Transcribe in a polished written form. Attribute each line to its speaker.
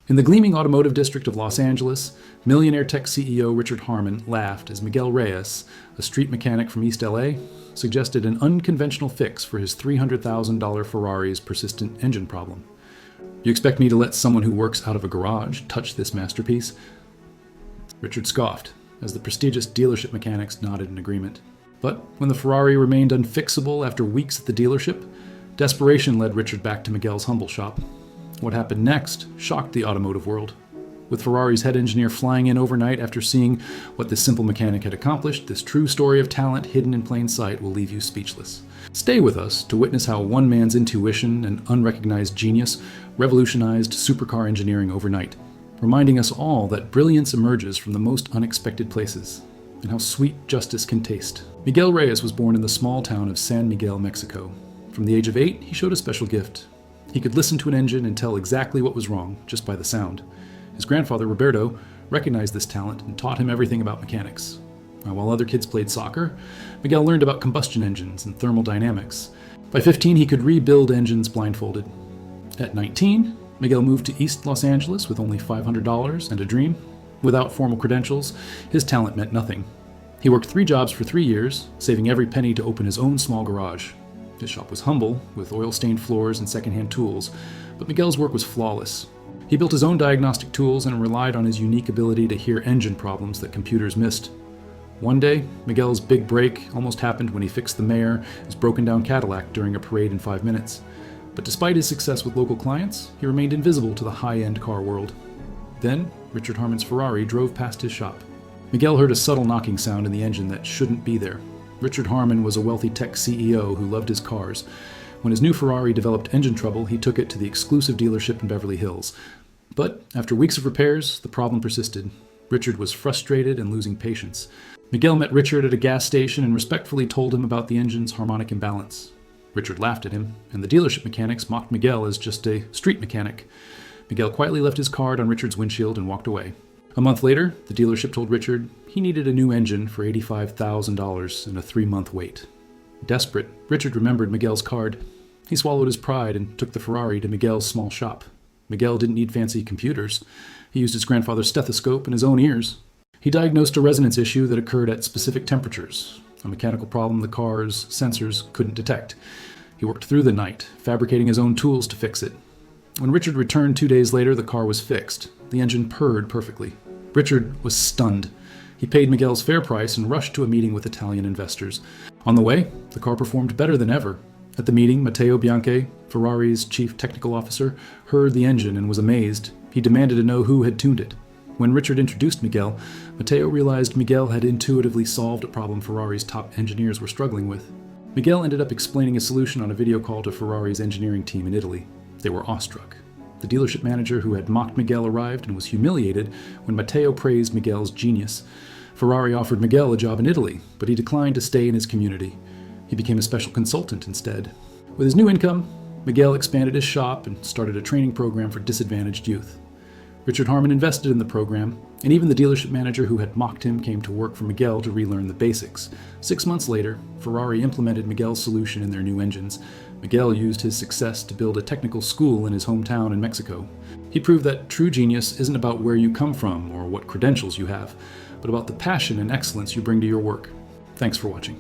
Speaker 1: In the gleaming automotive district of Los Angeles, Millionaire tech CEO Richard Harmon laughed as Miguel Reyes, a street mechanic from East LA, suggested an unconventional fix for his $300,000 Ferrari's persistent engine problem. "You expect me to let someone who works out of a garage touch this masterpiece?" Richard scoffed, as the prestigious dealership mechanics nodded in agreement. But when the Ferrari remained unfixable after weeks at the dealership, desperation led Richard back to Miguel's humble shop. What happened next shocked the automotive world. With Ferrari's head engineer flying in overnight after seeing what this simple mechanic had accomplished, this true story of talent hidden in plain sight will leave you speechless. Stay with us to witness how one man's intuition and unrecognized genius revolutionized supercar engineering overnight, reminding us all that brilliance emerges from the most unexpected places, and how sweet justice can taste. Miguel Reyes was born in the small town of San Miguel, Mexico. From the age of 8, he showed a special gift. He could listen to an engine and tell exactly what was wrong, just by the sound. His grandfather, Roberto, recognized this talent and taught him everything about mechanics. While other kids played soccer, Miguel learned about combustion engines and thermal dynamics. By 15, he could rebuild engines blindfolded. At 19, Miguel moved to East Los Angeles with only $500 and a dream. Without formal credentials, his talent meant nothing. He worked 3 jobs for 3 years, saving every penny to open his own small garage. His shop was humble, with oil-stained floors and secondhand tools, but Miguel's work was flawless. He built his own diagnostic tools and relied on his unique ability to hear engine problems that computers missed. One day, Miguel's big break almost happened when he fixed the mayor, his broken-down Cadillac during a parade in 5 minutes. But despite his success with local clients, he remained invisible to the high-end car world. Then, Richard Harmon's Ferrari drove past his shop. Miguel heard a subtle knocking sound in the engine that shouldn't be there. Richard Harmon was a wealthy tech CEO who loved his cars. When his new Ferrari developed engine trouble, he took it to the exclusive dealership in Beverly Hills. But after weeks of repairs, the problem persisted. Richard was frustrated and losing patience. Miguel met Richard at a gas station and respectfully told him about the engine's harmonic imbalance. Richard laughed at him, and the dealership mechanics mocked Miguel as just a street mechanic. Miguel quietly left his card on Richard's windshield and walked away. A month later, the dealership told Richard he needed a new engine for $85,000 and a 3-month wait. Desperate, Richard remembered Miguel's card. He swallowed his pride and took the Ferrari to Miguel's small shop. Miguel didn't need fancy computers. He used his grandfather's stethoscope and his own ears. He diagnosed a resonance issue that occurred at specific temperatures, a mechanical problem the car's sensors couldn't detect. He worked through the night, fabricating his own tools to fix it. When Richard returned 2 days later, the car was fixed. The engine purred perfectly. Richard was stunned. He paid Miguel's fair price and rushed to a meeting with Italian investors. On the way, the car performed better than ever. At the meeting, Matteo Bianchi, Ferrari's chief technical officer, heard the engine and was amazed. He demanded to know who had tuned it. When Richard introduced Miguel, Matteo realized Miguel had intuitively solved a problem Ferrari's top engineers were struggling with. Miguel ended up explaining a solution on a video call to Ferrari's engineering team in Italy. They were awestruck. The dealership manager who had mocked Miguel arrived and was humiliated when Matteo praised Miguel's genius. Ferrari offered Miguel a job in Italy, but he declined to stay in his community. He became a special consultant instead. With his new income, Miguel expanded his shop and started a training program for disadvantaged youth. Richard Harmon invested in the program, and even the dealership manager who had mocked him came to work for Miguel to relearn the basics. 6 months later, Ferrari implemented Miguel's solution in their new engines. Miguel used his success to build a technical school in his hometown in Mexico. He proved that true genius isn't about where you come from or what credentials you have, but about the passion and excellence you bring to your work. Thanks for watching.